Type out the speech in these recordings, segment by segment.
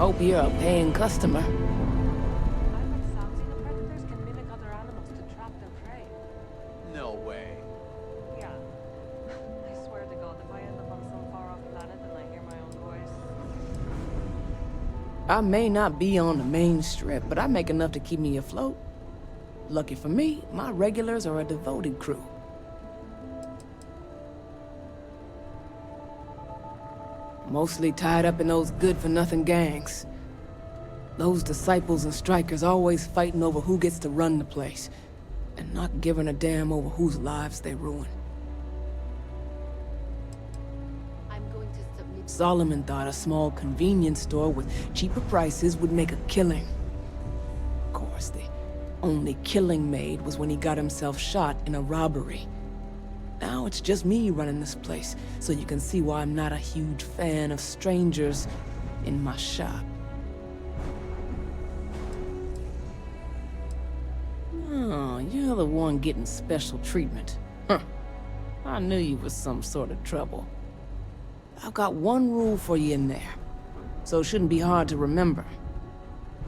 Hope you're a paying customer. I've heard some sea predators can mimic other animals to trap their prey. No way. Yeah. I swear to God, if I end up on some far-off planet and I hear my own voice... I may not be on the main strip, but I make enough to keep me afloat. Lucky for me, my regulars are a devoted crew. Mostly tied up in those good-for-nothing gangs. Those disciples and strikers always fighting over who gets to run the place, and not giving a damn over whose lives they ruin. I'm going to submit. Solomon thought a small convenience store with cheaper prices would make a killing. Of course, the only killing made was when he got himself shot in a robbery. Now it's just me running this place, so you can see why I'm not a huge fan of strangers in my shop. Oh, you're the one getting special treatment. Huh. I knew you was some sort of trouble. I've got one rule for you in there, so it shouldn't be hard to remember.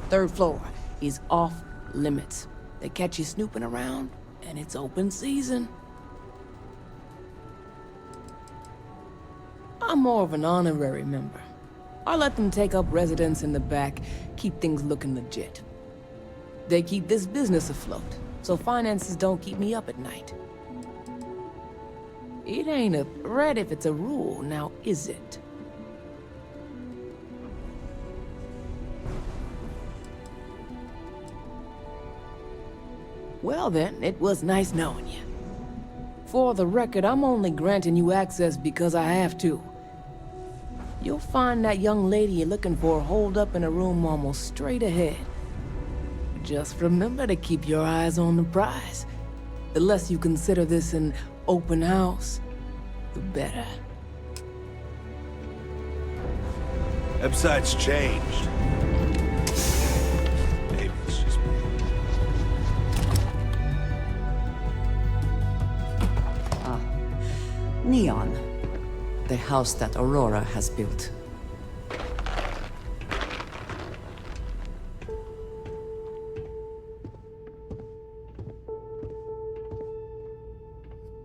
Third floor is off limits. They catch you snooping around, and it's open season. I'm more of an honorary member. I let them take up residence in the back, keep things looking legit. They keep this business afloat, so finances don't keep me up at night. It ain't a threat if it's a rule, now is it? Well then, it was nice knowing you. For the record, I'm only granting you access because I have to. You'll find that young lady you're looking for holed up in a room almost straight ahead. Just remember to keep your eyes on the prize. The less you consider this an open house, the better. Website's changed. Maybe it's just me. Neon. The house that Aurora has built.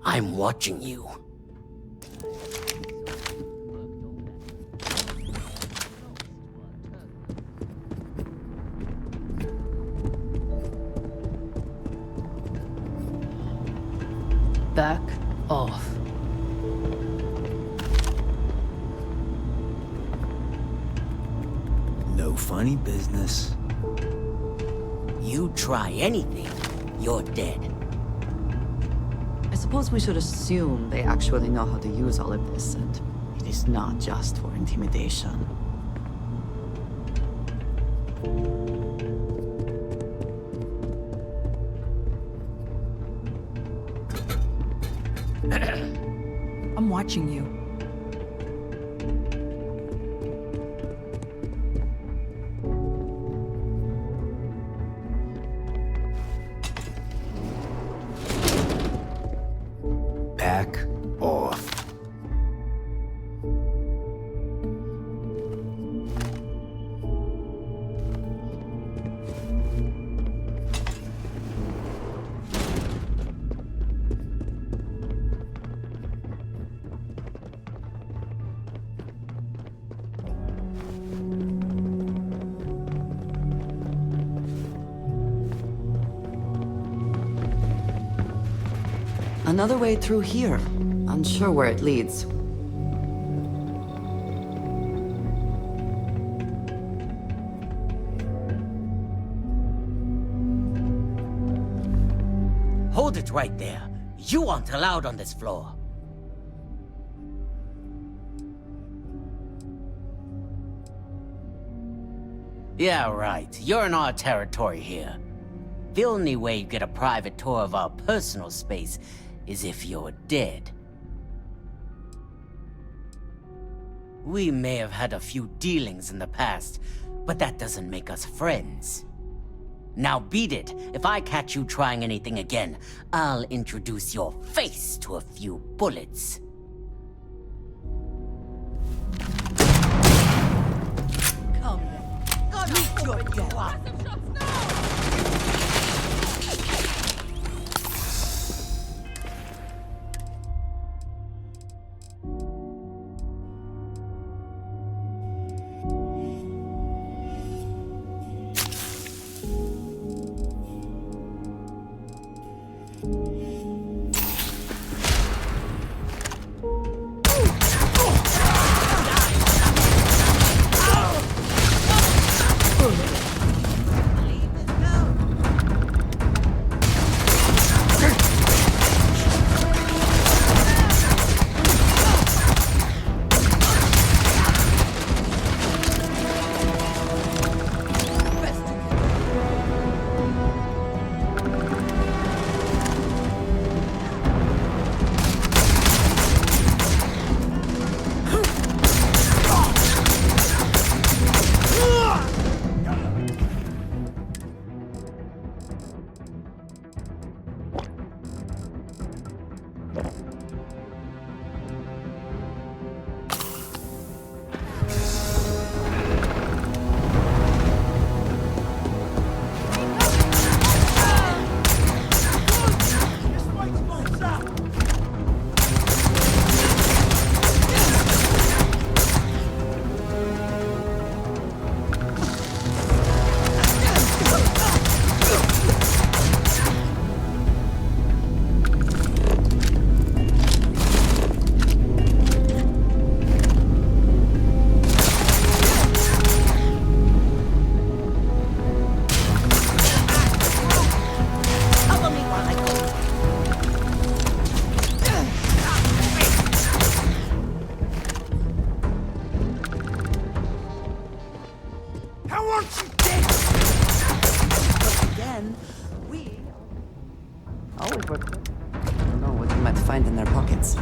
I'm watching you. Back off. No funny business. You try anything, you're dead. I suppose we should assume they actually know how to use all of this, and it is not just for intimidation. I'm watching you. Back off. Another way through here. Unsure where it leads. Hold it right there. You aren't allowed on this floor. Yeah, right. You're in our territory here. The only way you get a private tour of our personal space is if you're dead. We may have had a few dealings in the past, but that doesn't make us friends. Now beat it. If I catch you trying anything again, I'll introduce your face to a few bullets. Come then. Again, we always work. I don't know what you might find in their pockets.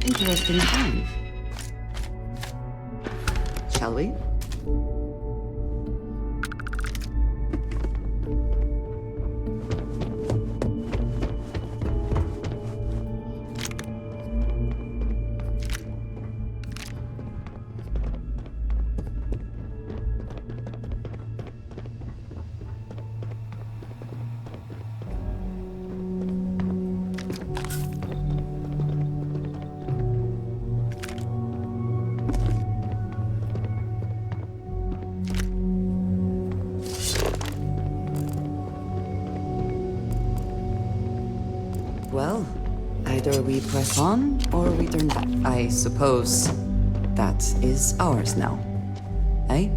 Interesting time. Shall we? Well, either we press on or we turn back. I suppose that is ours now. Eh?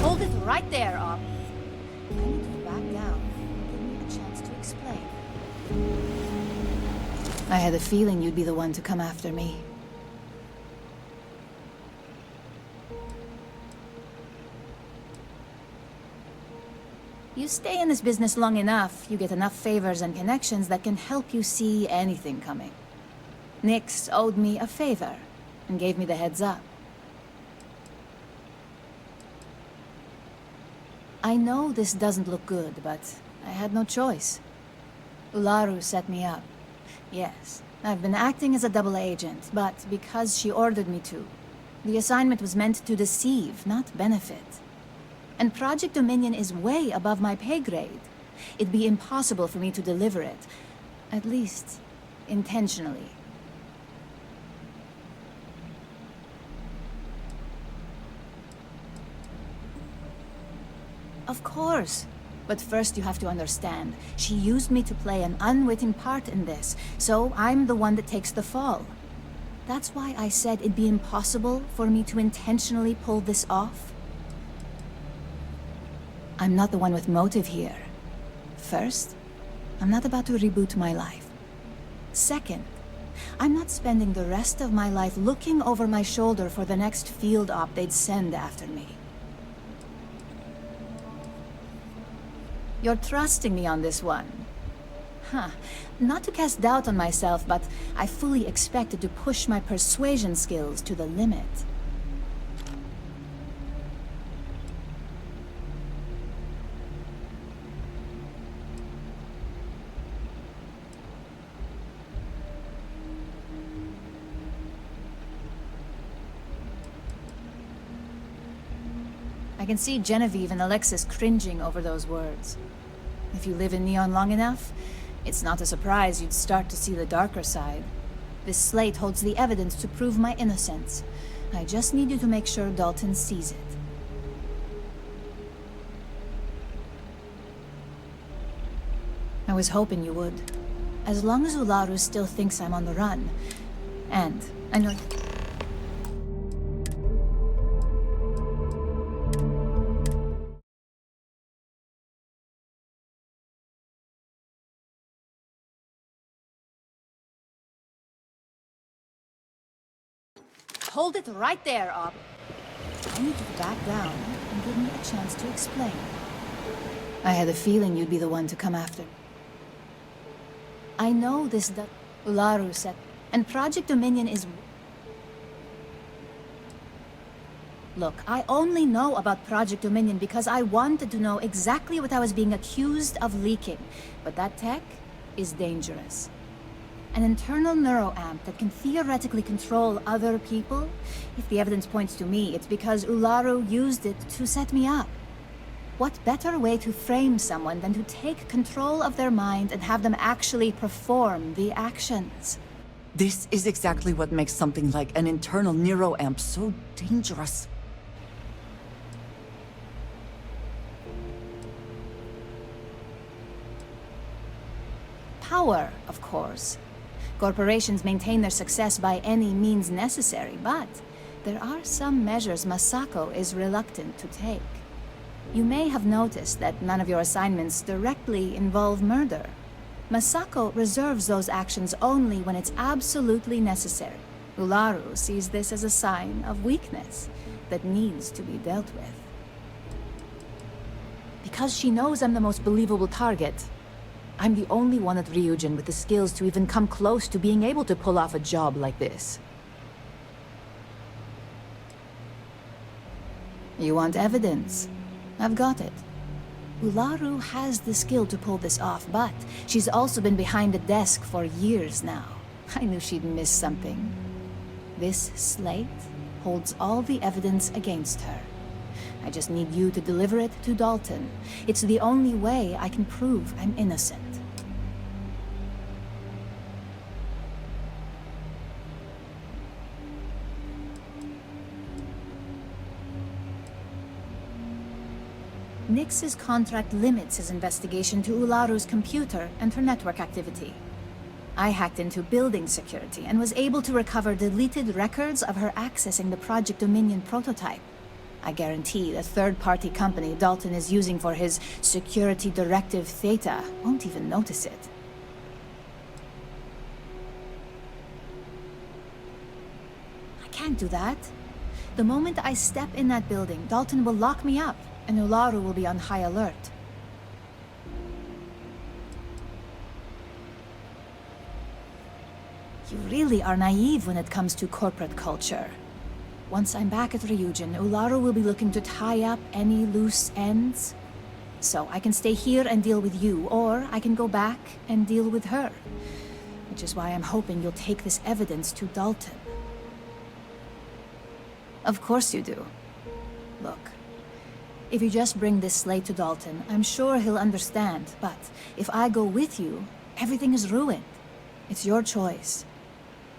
Hold it right there, Op. I need to back down. Give me a chance to explain. I had a feeling you'd be the one to come after me. You stay in this business long enough, you get enough favors and connections that can help you see anything coming. Nyx owed me a favor and gave me the heads up. I know this doesn't look good, but I had no choice. Ularu set me up. Yes, I've been acting as a double agent, but because she ordered me to. The assignment was meant to deceive, not benefit. And Project Dominion is way above my pay grade. It'd be impossible for me to deliver it. At least, intentionally. Of course. But first you have to understand, she used me to play an unwitting part in this, so I'm the one that takes the fall. That's why I said it'd be impossible for me to intentionally pull this off. I'm not the one with motive here. First, I'm not about to reboot my life. Second, I'm not spending the rest of my life looking over my shoulder for the next field op they'd send after me. You're trusting me on this one. Huh. Not to cast doubt on myself, but I fully expected to push my persuasion skills to the limit. I can see Genevieve and Alexis cringing over those words. If you live in Neon long enough, it's not a surprise you'd start to see the darker side. This slate holds the evidence to prove my innocence. I just need you to make sure Dalton sees it. I was hoping you would. As long as Ularu still thinks I'm on the run. And I know... Hold it right there, Op. I need you to back down and give me a chance to explain. I had a feeling you'd be the one to come after. I know this that Ularu said, and Project Dominion is... Look, I only know about Project Dominion because I wanted to know exactly what I was being accused of leaking. But that tech is dangerous. An internal neuroamp that can theoretically control other people? If the evidence points to me, it's because Ularu used it to set me up. What better way to frame someone than to take control of their mind and have them actually perform the actions? This is exactly what makes something like an internal neuroamp so dangerous. Power, of course. Corporations maintain their success by any means necessary, but there are some measures Masako is reluctant to take. You may have noticed that none of your assignments directly involve murder. Masako reserves those actions only when it's absolutely necessary. Ularu sees this as a sign of weakness that needs to be dealt with. Because she knows I'm the most believable target, I'm the only one at Ryujin with the skills to even come close to being able to pull off a job like this. You want evidence? I've got it. Ularu has the skill to pull this off, but she's also been behind a desk for years now. I knew she'd miss something. This slate holds all the evidence against her. I just need you to deliver it to Dalton. It's the only way I can prove I'm innocent. Nix's contract limits his investigation to Ularu's computer and her network activity. I hacked into building security and was able to recover deleted records of her accessing the Project Dominion prototype. I guarantee the third-party company Dalton is using for his security directive Theta won't even notice it. I can't do that. The moment I step in that building, Dalton will lock me up, and Ularu will be on high alert. You really are naive when it comes to corporate culture. Once I'm back at Ryujin, Ularu will be looking to tie up any loose ends. So I can stay here and deal with you, or I can go back and deal with her. Which is why I'm hoping you'll take this evidence to Dalton. Of course you do. Look, if you just bring this slate to Dalton, I'm sure he'll understand, but if I go with you, everything is ruined. It's your choice.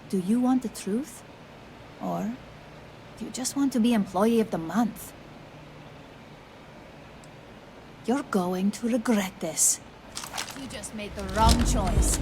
Do you want the truth? Or do you just want to be Employee of the Month? You're going to regret this. You just made the wrong choice.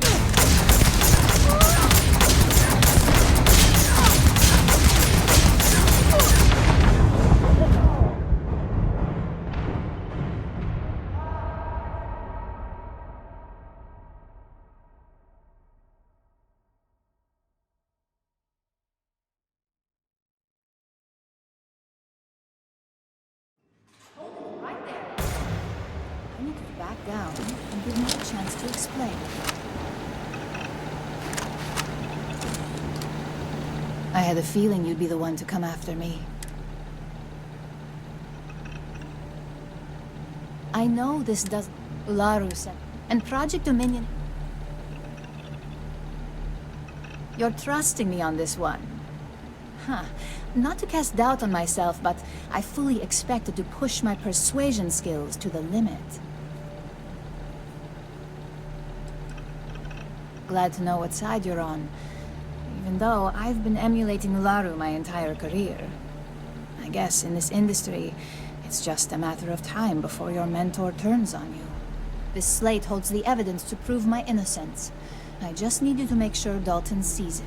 I need to back down and give me a chance to explain. I had a feeling you'd be the one to come after me. I know this doesn't... Ularu said... And Project Dominion... You're trusting me on this one. Huh. Not to cast doubt on myself, but I fully expected to push my persuasion skills to the limit. Glad to know what side you're on, even though I've been emulating Ularu my entire career. I guess in this industry, it's just a matter of time before your mentor turns on you. This slate holds the evidence to prove my innocence. I just need you to make sure Dalton sees it.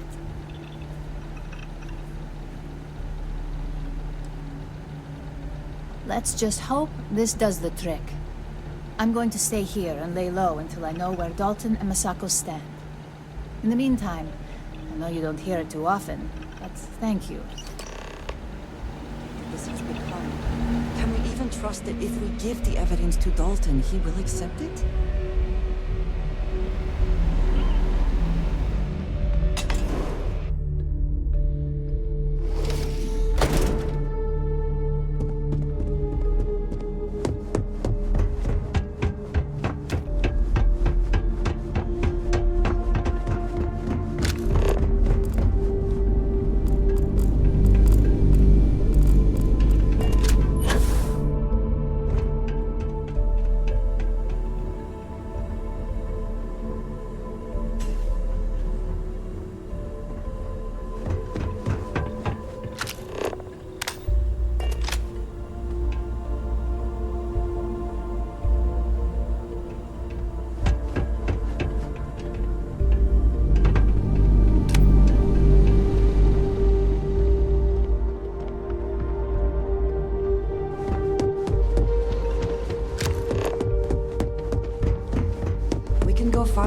Let's just hope this does the trick. I'm going to stay here and lay low until I know where Dalton and Masako stand. In the meantime, I know you don't hear it too often, but thank you. This has become... Can we even trust that if we give the evidence to Dalton, he will accept it?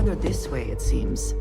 farther this way, it seems.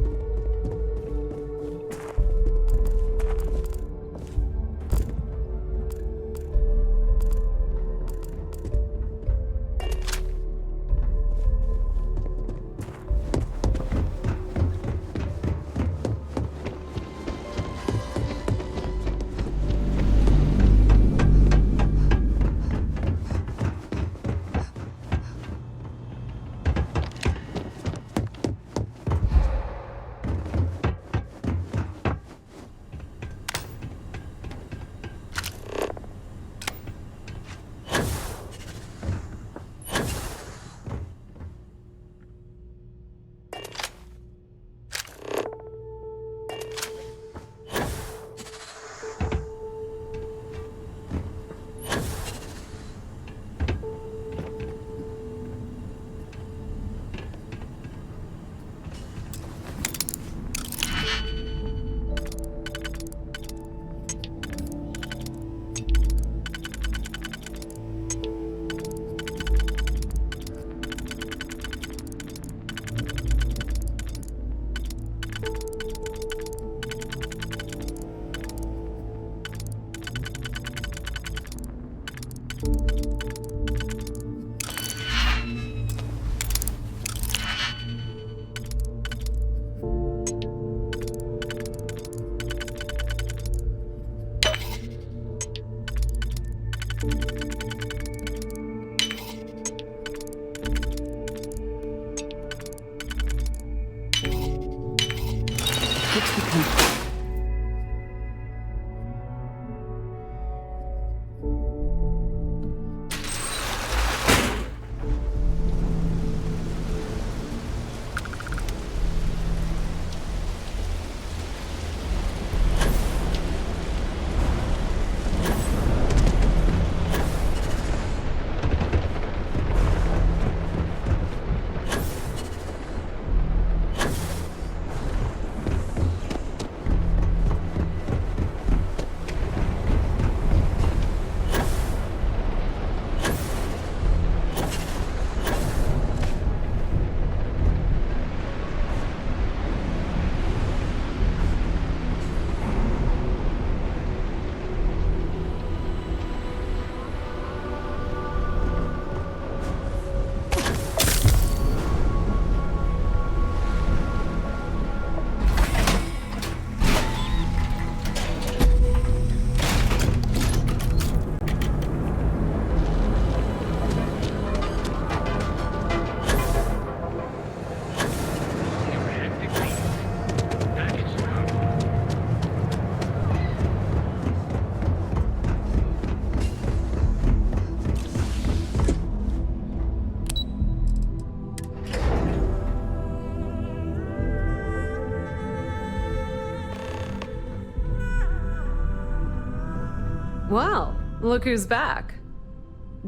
Well, look who's back.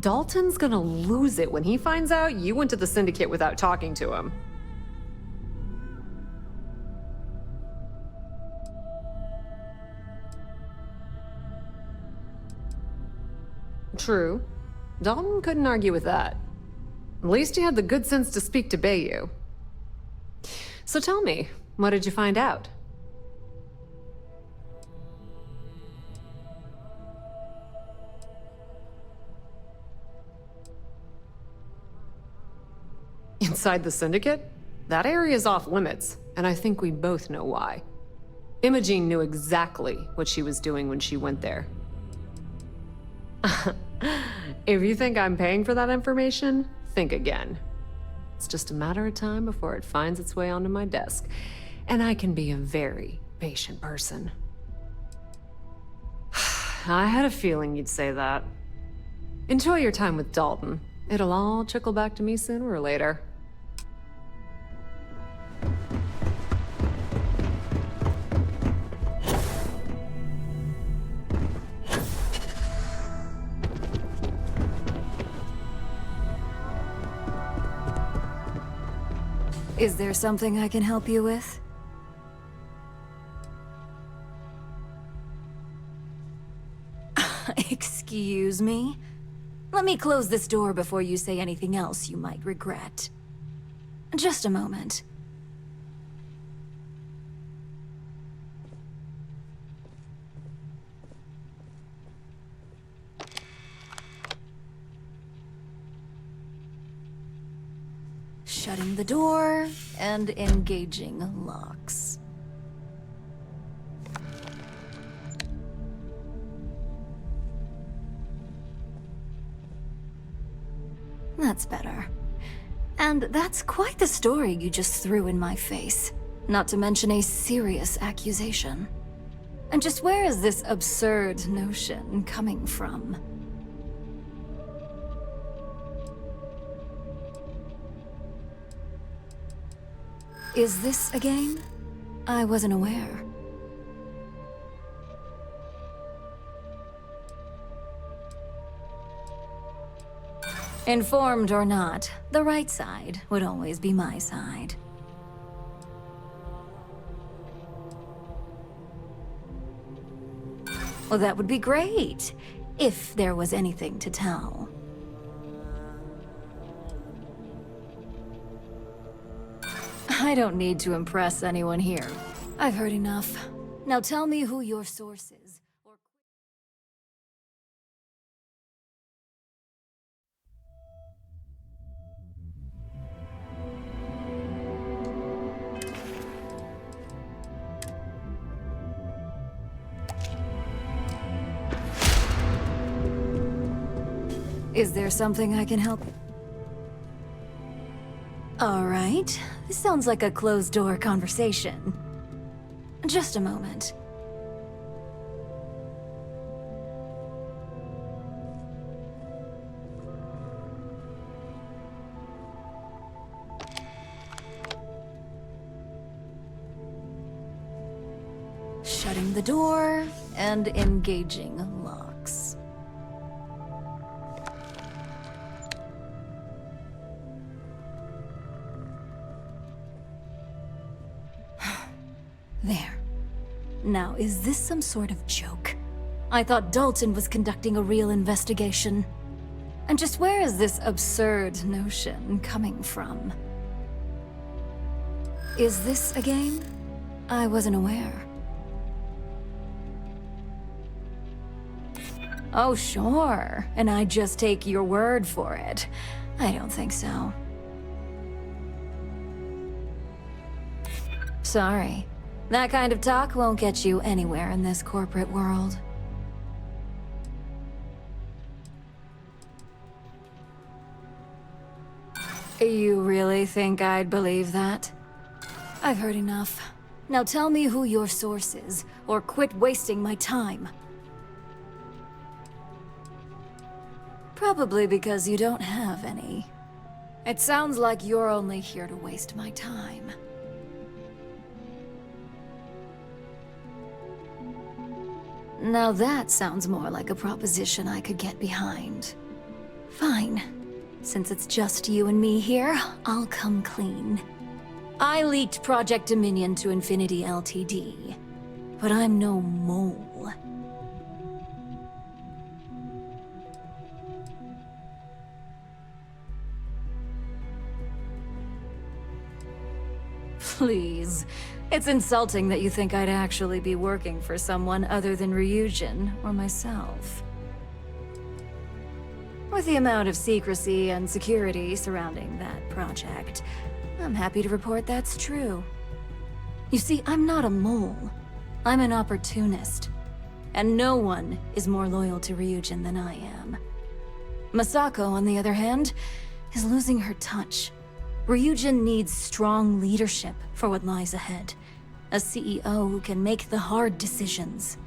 Dalton's gonna lose it when he finds out you went to the Syndicate without talking to him. True. Dalton couldn't argue with that. At least he had the good sense to speak to Bayou. So tell me, what did you find out? Inside the Syndicate? That area's off limits, and I think we both know why. Imogene knew exactly what she was doing when she went there. If you think I'm paying for that information, think again. It's just a matter of time before it finds its way onto my desk, and I can be a very patient person. I had a feeling you'd say that. Enjoy your time with Dalton. It'll all trickle back to me sooner or later. Is there something I can help you with? Excuse me? Let me close this door before you say anything else you might regret. Just a moment. Shutting the door and engaging locks. That's better. And that's quite the story you just threw in my face. Not to mention a serious accusation. And just where is this absurd notion coming from? Is this a game? I wasn't aware. Informed or not, the right side would always be my side. Well, that would be great, if there was anything to tell. I don't need to impress anyone here. I've heard enough. Now tell me who your source is. Is there something I can help? All right. This sounds like a closed-door conversation. Just a moment. Shutting the door and engaging locks. There. Now, is this some sort of joke? I thought Dalton was conducting a real investigation. And just where is this absurd notion coming from? Is this a game? I wasn't aware. Oh, sure. And I just take your word for it. I don't think so. Sorry. That kind of talk won't get you anywhere in this corporate world. You really think I'd believe that? I've heard enough. Now tell me who your source is, or quit wasting my time. Probably because you don't have any. It sounds like you're only here to waste my time. Now that sounds more like a proposition I could get behind. Fine. Since it's just you and me here, I'll come clean. I leaked Project Dominion to Infinity Ltd. But I'm no mole. Please. It's insulting that you think I'd actually be working for someone other than Ryujin or myself. With the amount of secrecy and security surrounding that project, I'm happy to report that's true. You see, I'm not a mole. I'm an opportunist. And no one is more loyal to Ryujin than I am. Masako, on the other hand, is losing her touch. Ryujin needs strong leadership for what lies ahead. A CEO who can make the hard decisions.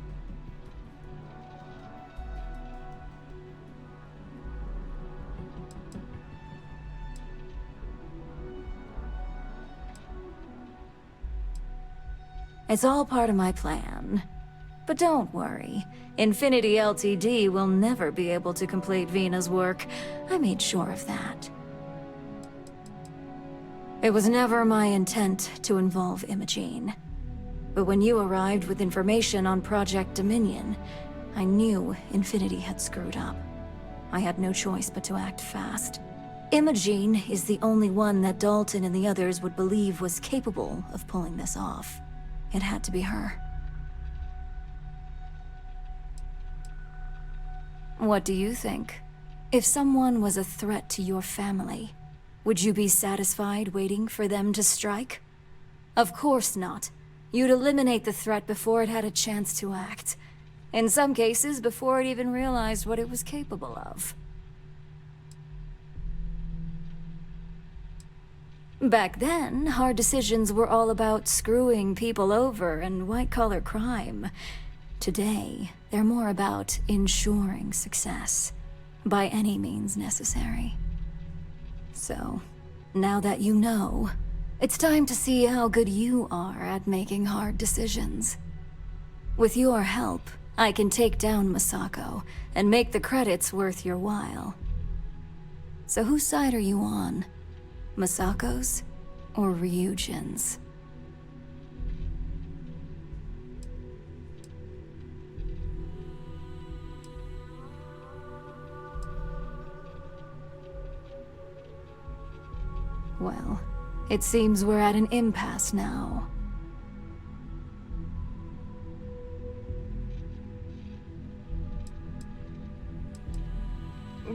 It's all part of my plan. But don't worry. Infinity Ltd will never be able to complete Vina's work. I made sure of that. It was never my intent to involve Imogene. But when you arrived with information on Project Dominion, I knew Infinity had screwed up. I had no choice but to act fast. Imogene is the only one that Dalton and the others would believe was capable of pulling this off. It had to be her. What do you think? If someone was a threat to your family, Would you be satisfied waiting for them to strike? Of course not. You'd eliminate the threat before it had a chance to act. In some cases, before it even realized what it was capable of. Back then, hard decisions were all about screwing people over and white-collar crime. Today, they're more about ensuring success, by any means necessary. So, now that you know, it's time to see how good you are at making hard decisions. With your help, I can take down Masako and make the credits worth your while. So whose side are you on? Masako's or Ryujin's? Well, it seems we're at an impasse now.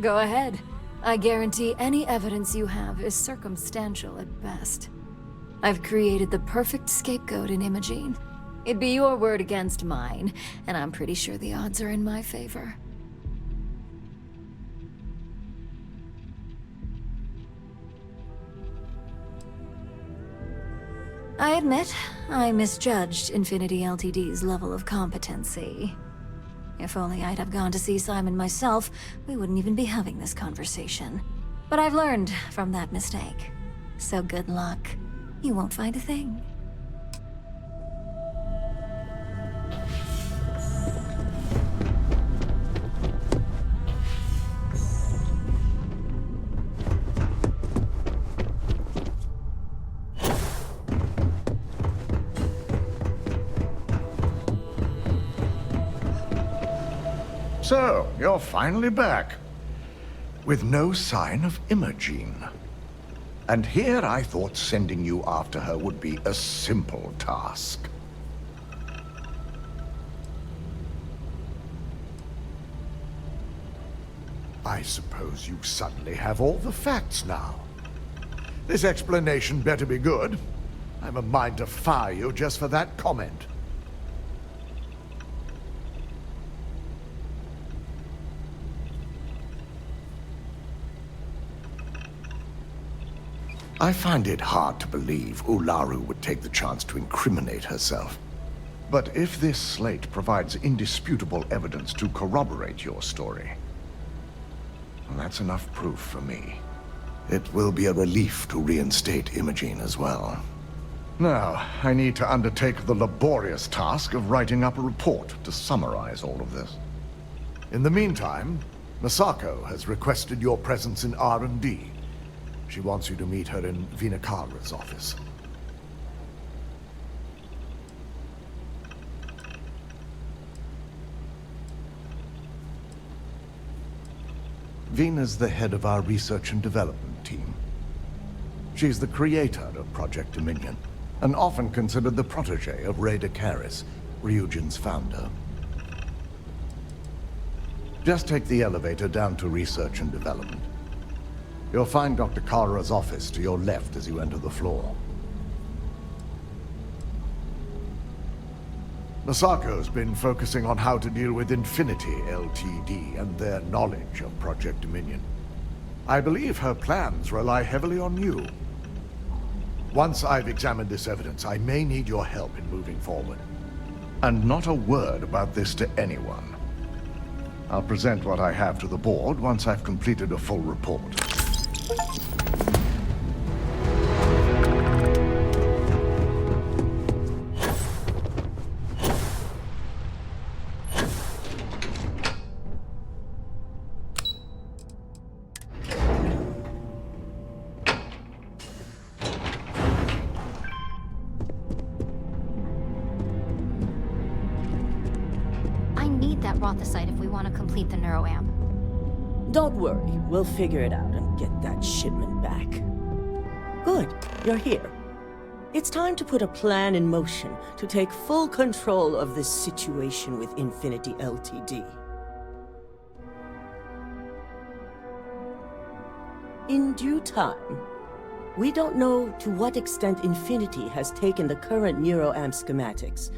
Go ahead. I guarantee any evidence you have is circumstantial at best. I've created the perfect scapegoat in Imogene. It'd be your word against mine, and I'm pretty sure the odds are in my favor. I admit, I misjudged Infinity Ltd's level of competency. If only I'd have gone to see Simon myself, we wouldn't even be having this conversation. But I've learned from that mistake. So good luck. You won't find a thing. So, you're finally back. With no sign of Imogene. And here I thought sending you after her would be a simple task. I suppose you suddenly have all the facts now. This explanation better be good. I'm a mind to fire you just for that comment. I find it hard to believe Ularu would take the chance to incriminate herself. But if this slate provides indisputable evidence to corroborate your story, well, that's enough proof for me. It will be a relief to reinstate Imogene as well. Now, I need to undertake the laborious task of writing up a report to summarize all of this. In the meantime, Masako has requested your presence in R&D. She wants you to meet her in Vinakara's office. Vina's the head of our research and development team. She's the creator of Project Dominion, and often considered the protege of Ray Dakaris, Ryujin's founder. Just take the elevator down to research and development. You'll find Dr. Kara's office to your left as you enter the floor. Masako's been focusing on how to deal with Infinity Ltd. And their knowledge of Project Dominion. I believe her plans rely heavily on you. Once I've examined this evidence, I may need your help in moving forward. And not a word about this to anyone. I'll present what I have to the board once I've completed a full report. I need that Rothicite if we want to complete the neuroamp. Don't worry, we'll figure it out and get that shipment back. Good, you're here. It's time to put a plan in motion to take full control of this situation with Infinity Ltd. In due time, We don't know to what extent Infinity has taken the current neuroamp schematics,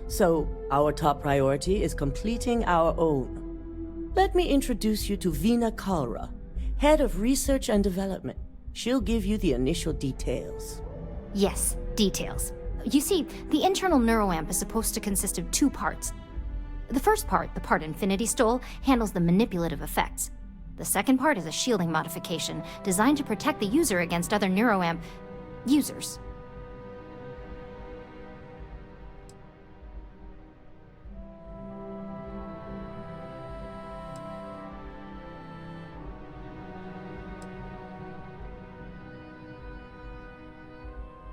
so our top priority is completing our own. Let me introduce you to Veena Kalra, Head of Research and Development. She'll give you the initial details. Yes, details. You see, the internal neuroamp is supposed to consist of two parts. The first part, the part Infinity stole, handles the manipulative effects. The second part is a shielding modification designed to protect the user against other neuroamp users.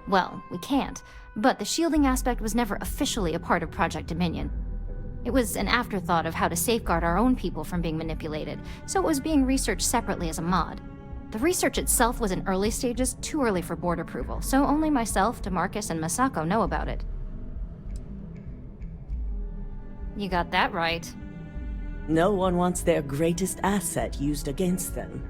Well, we can't, but the shielding aspect was never officially a part of Project Dominion. It was an afterthought of how to safeguard our own people from being manipulated, so it was being researched separately as a mod. The research itself was in early stages, too early for board approval, so only myself, DeMarcus, and Masako know about it. You got that right. No one wants their greatest asset used against them.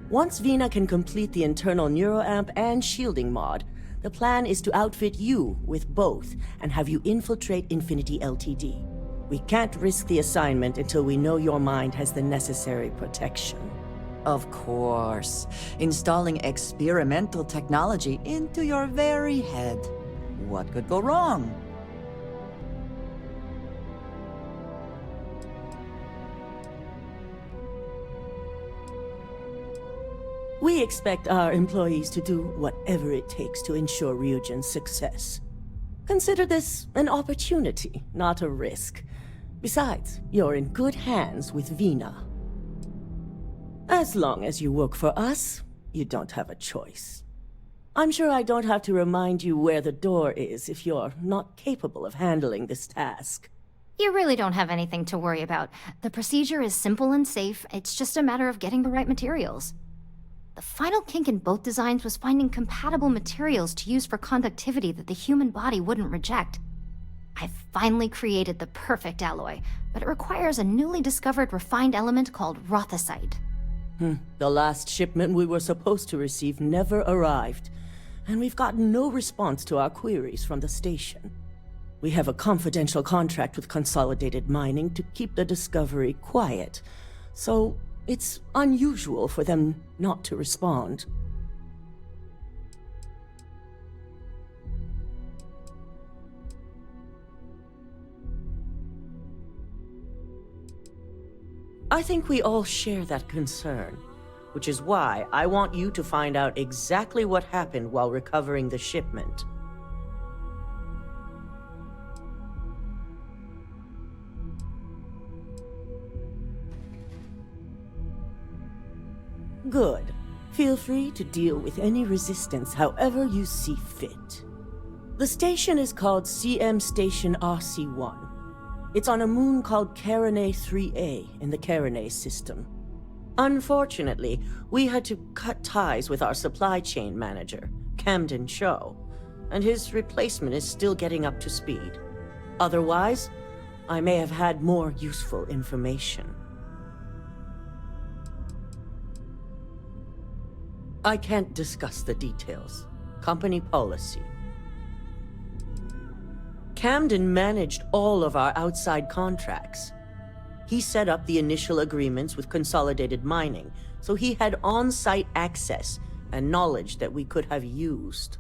Once Veena can complete the internal neuroamp and shielding mod, the plan is to outfit you with both and have you infiltrate Infinity Ltd. We can't risk the assignment until we know your mind has the necessary protection. Of course. Installing experimental technology into your very head. What could go wrong? We expect our employees to do whatever it takes to ensure Ryujin's success. Consider this an opportunity, not a risk. Besides, you're in good hands with Veena. As long as you work for us, you don't have a choice. I'm sure I don't have to remind you where the door is if you're not capable of handling this task. You really don't have anything to worry about. The procedure is simple and safe. It's just a matter of getting the right materials. The final kink in both designs was finding compatible materials to use for conductivity that the human body wouldn't reject. I've finally created the perfect alloy, but it requires a newly discovered refined element called rothicite. The last shipment we were supposed to receive never arrived, and we've gotten no response to our queries from the station. We have a confidential contract with Consolidated Mining to keep the discovery quiet, so it's unusual for them not to respond. I think we all share that concern, which is why I want you to find out exactly what happened while recovering the shipment. Good. Feel free to deal with any resistance however you see fit. The station is called CM Station RC-1. It's on a moon called Carinae 3A in the Carinae system. Unfortunately, we had to cut ties with our supply chain manager, Camden Cho, and his replacement is still getting up to speed. Otherwise, I may have had more useful information. I can't discuss the details. Company policy. Camden managed all of our outside contracts. He set up the initial agreements with Consolidated Mining, so he had on-site access and knowledge that we could have used.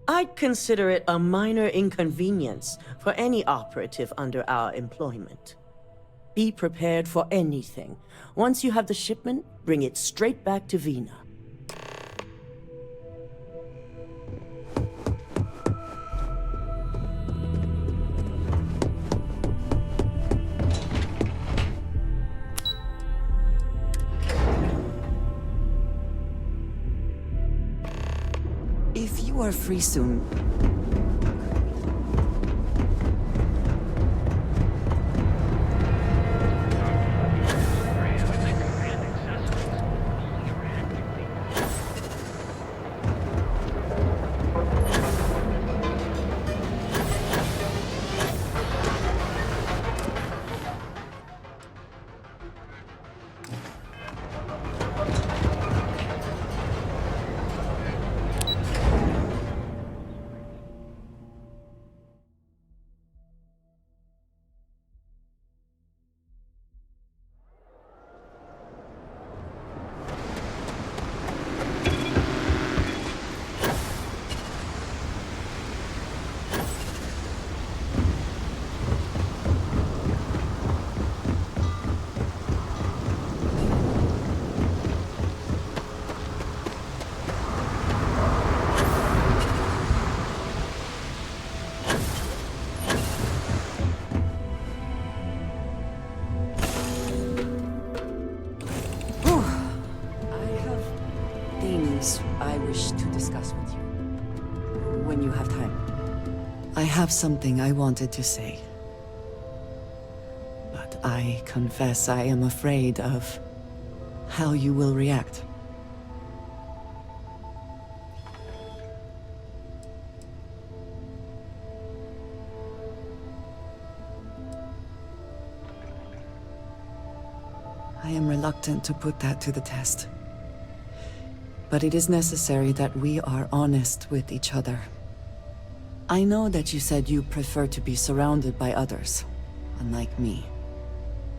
I'd consider it a minor inconvenience for any operative under our employment. Be prepared for anything. Once you have the shipment, bring it straight back to Veena. If you are free soon, when you have time. I have something I wanted to say. But I confess I am afraid of how you will react. I am reluctant to put that to the test. But it is necessary that we are honest with each other. I know that you said you prefer to be surrounded by others, unlike me.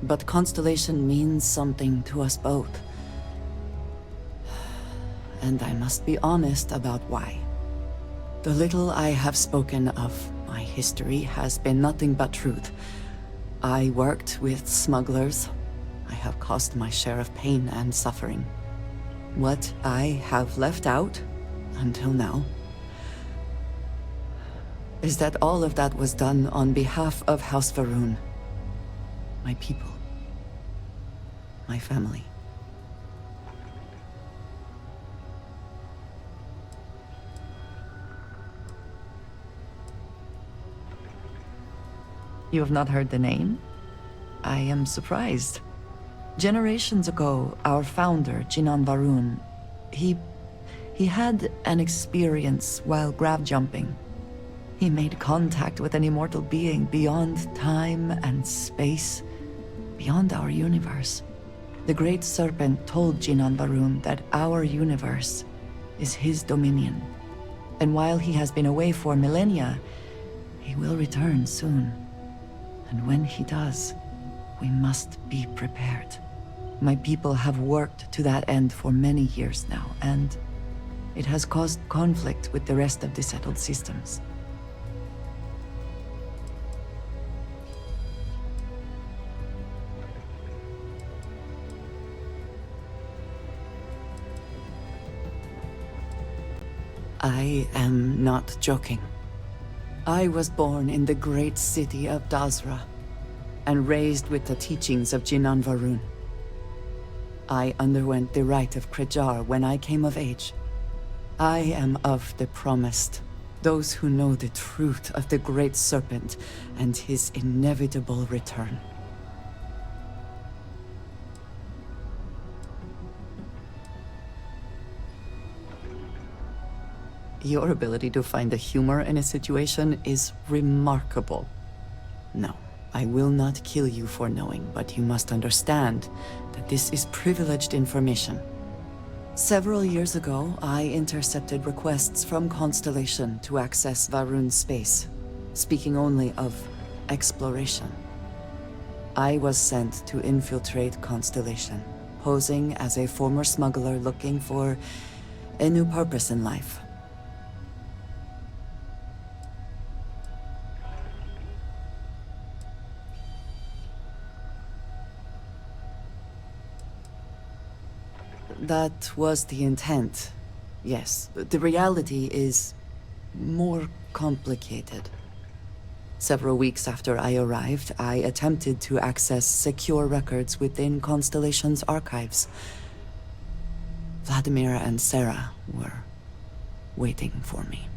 But Constellation means something to us both. And I must be honest about why. The little I have spoken of my history has been nothing but truth. I worked with smugglers. I have caused my share of pain and suffering. What I have left out, until now, is that all of that was done on behalf of House Varun. My people. My family. You have not heard the name? I am surprised. Generations ago, our founder, Jinan Varun, he had an experience while grav jumping. He made contact with an immortal being beyond time and space, beyond our universe. The Great Serpent told Jinan Varun that our universe is his dominion. And while he has been away for millennia, he will return soon. And when he does, we must be prepared. My people have worked to that end for many years now, and it has caused conflict with the rest of the settled systems. I am not joking. I was born in the great city of Dazra, and raised with the teachings of Jinan Varun. I underwent the rite of Krejar when I came of age. I am of the promised, those who know the truth of the Great Serpent and his inevitable return. Your ability to find the humor in a situation is remarkable. No, I will not kill you for knowing, but you must understand that this is privileged information. Several years ago, I intercepted requests from Constellation to access Varun's space, speaking only of exploration. I was sent to infiltrate Constellation, posing as a former smuggler looking for a new purpose in life. That was the intent, yes. The reality is more complicated. Several weeks after I arrived, I attempted to access secure records within Constellation's archives. Vladimir and Sarah were waiting for me.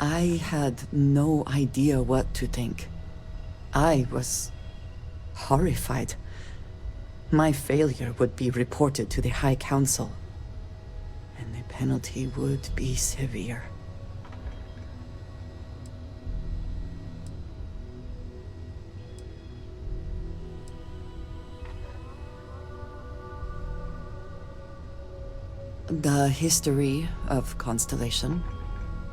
I had no idea what to think. I was horrified. My failure would be reported to the High Council, and the penalty would be severe. The history of Constellation,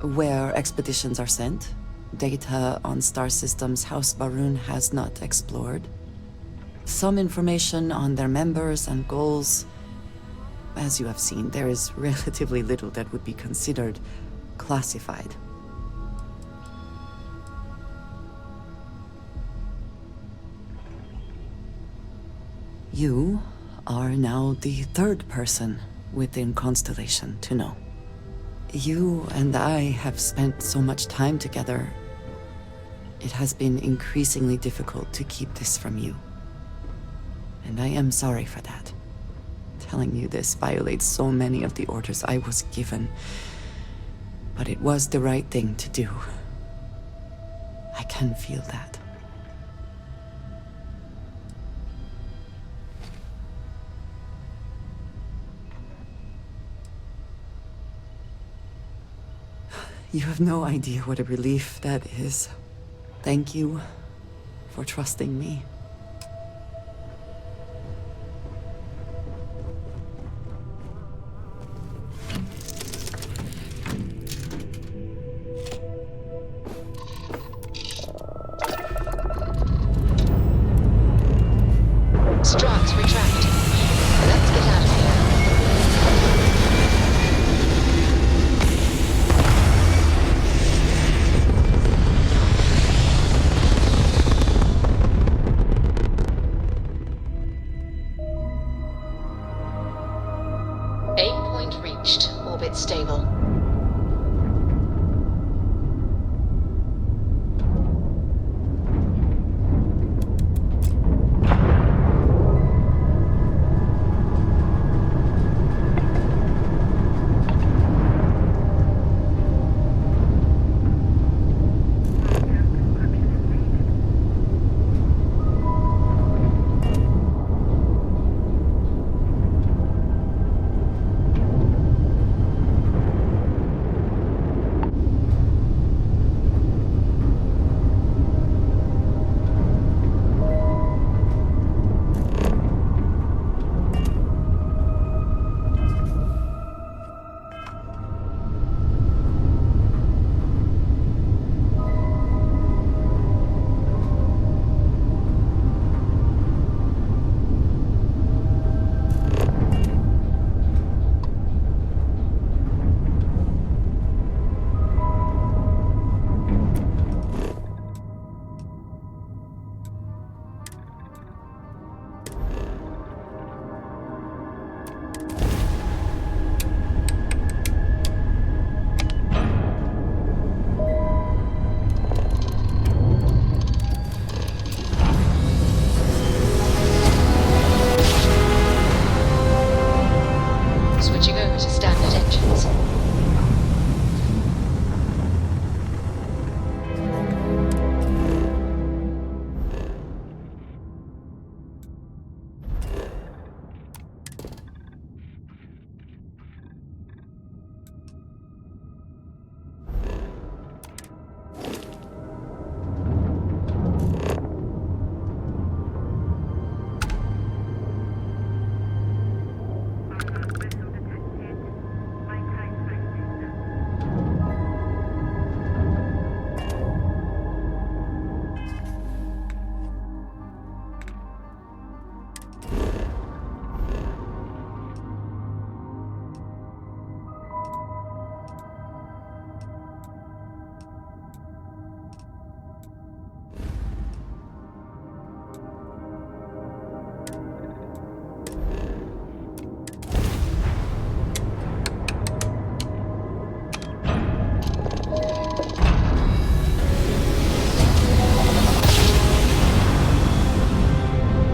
where expeditions are sent, data on star systems House Varun has not explored, some information on their members and goals. As you have seen, there is relatively little that would be considered classified. You are now the third person within Constellation to know. You and I have spent so much time together. It has been increasingly difficult to keep this from you. And I am sorry for that. Telling you this violates so many of the orders I was given. But it was the right thing to do. I can feel that. You have no idea what a relief that is. Thank you for trusting me. Struts retracting. Let's get out of here. Aim point reached. Orbit stable. Switching over to standard engines.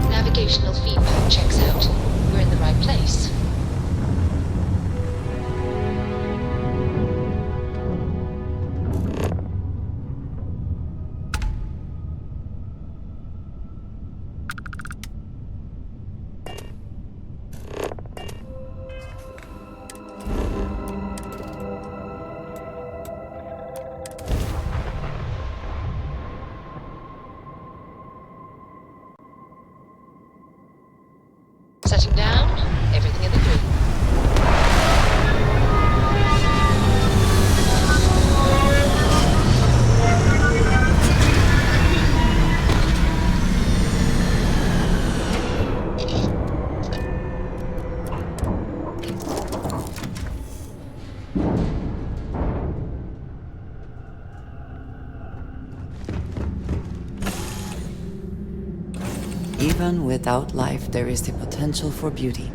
Navigational feedback checks out. We're in the right place. Setting down, everything in the green. Even without life, there is the potential for beauty.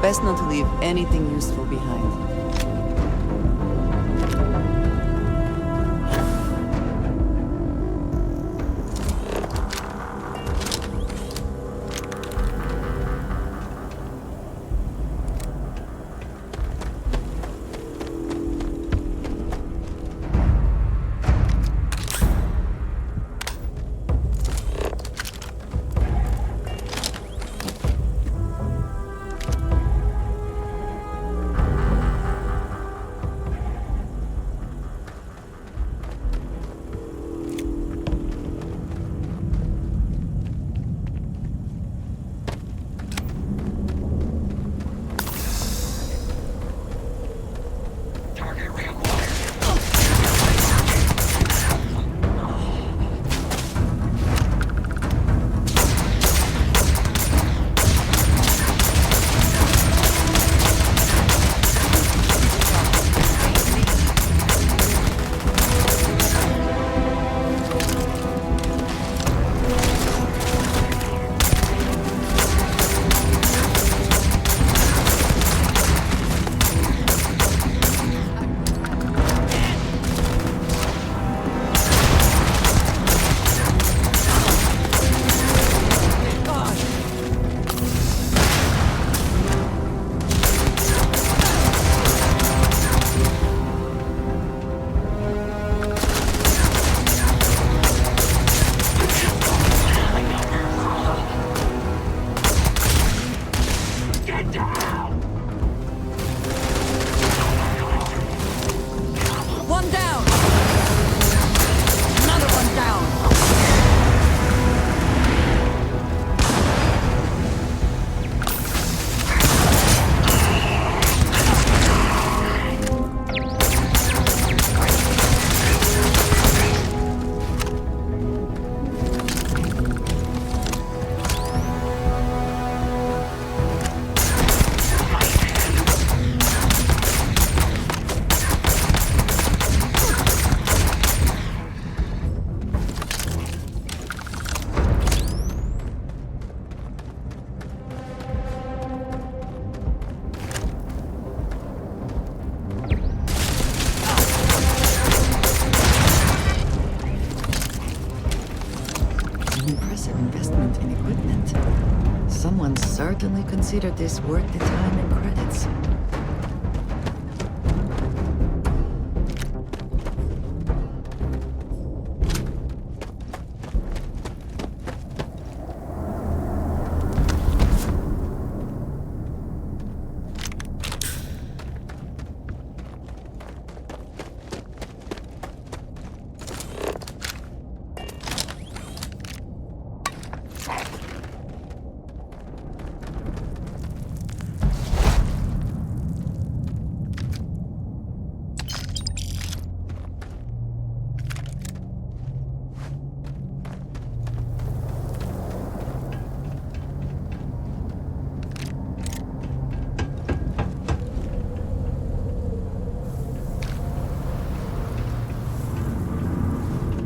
Best not to leave anything useful behind. Someone certainly considered this worth the time and credits.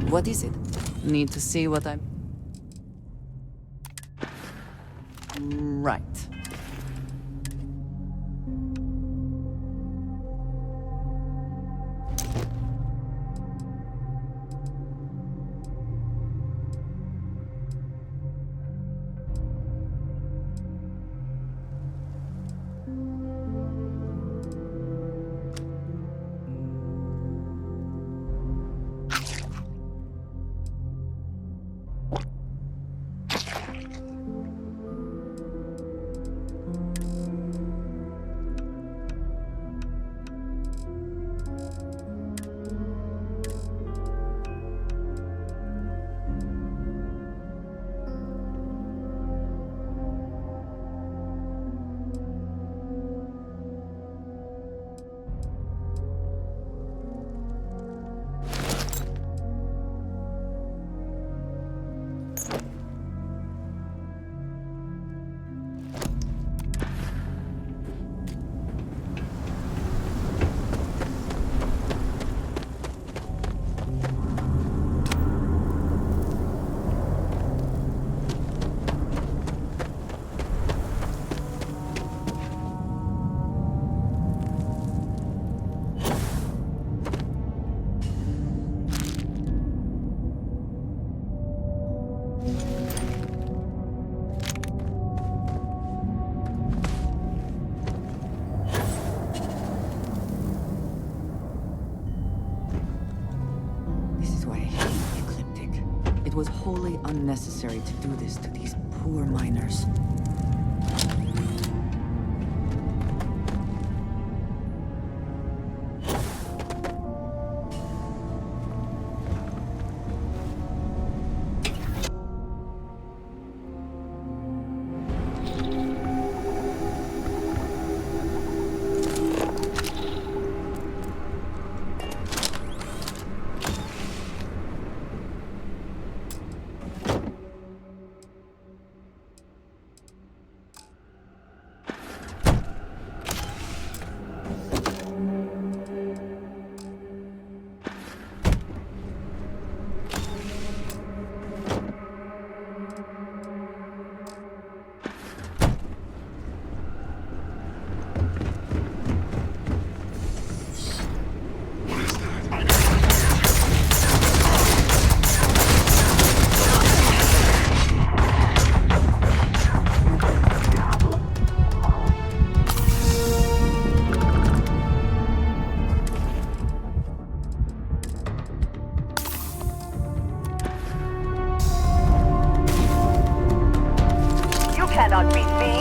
What is it? Need to see what I'm... Right. was wholly unnecessary to do this to these poor miners. cannot beat me.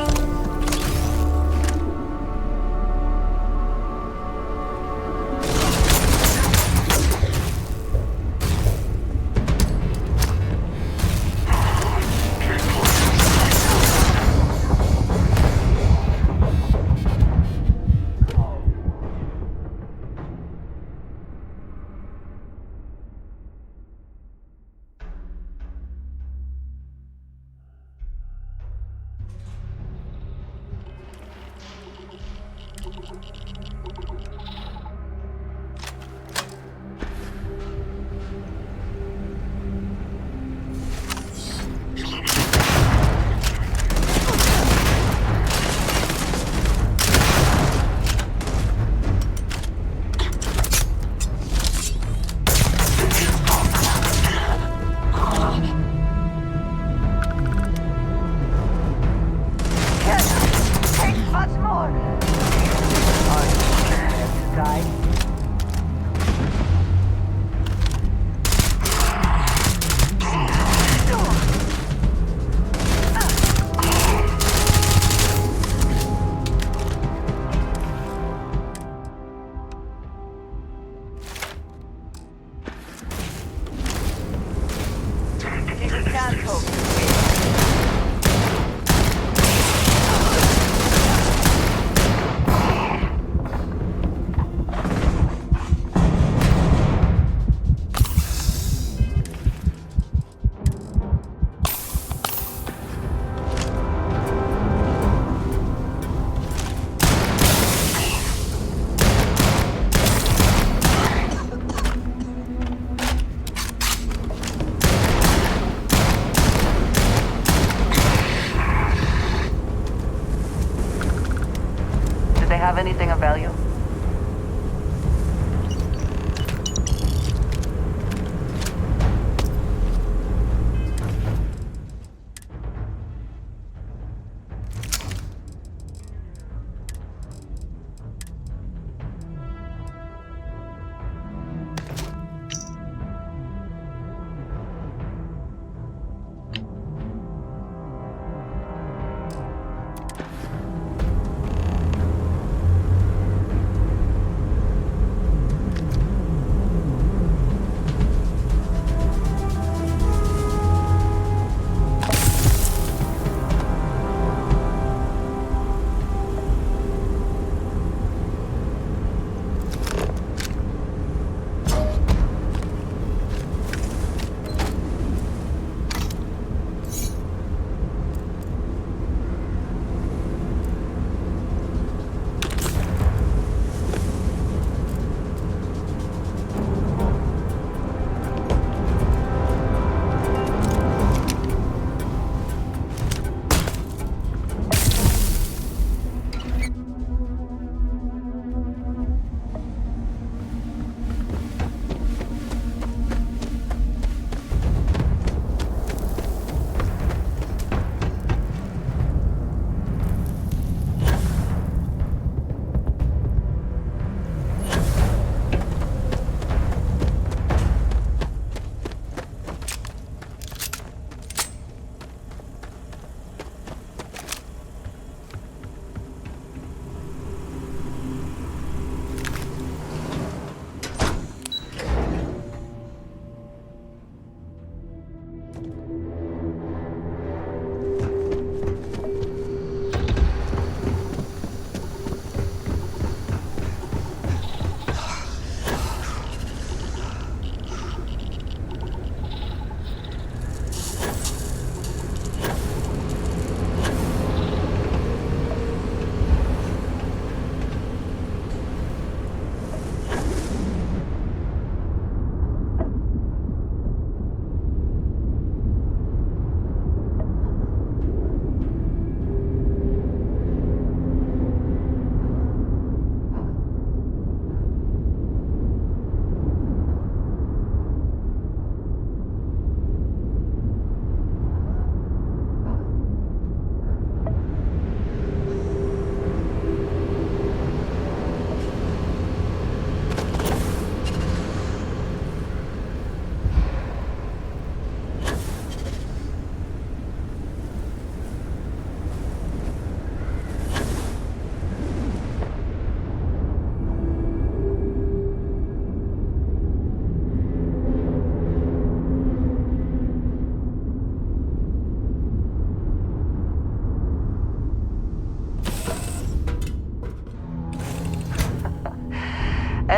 Have anything of value?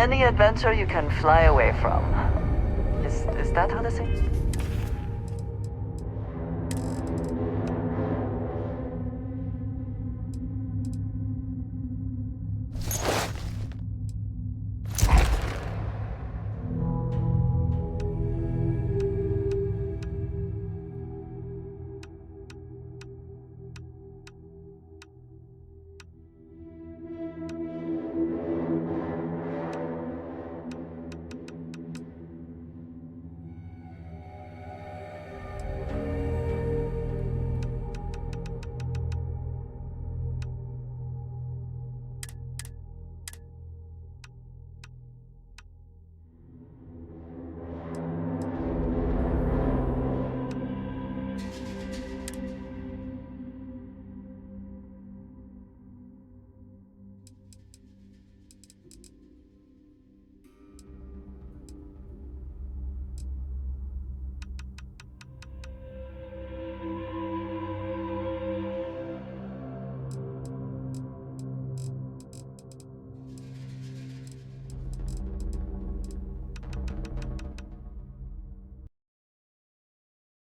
any adventure you can fly away from. Is that how to say?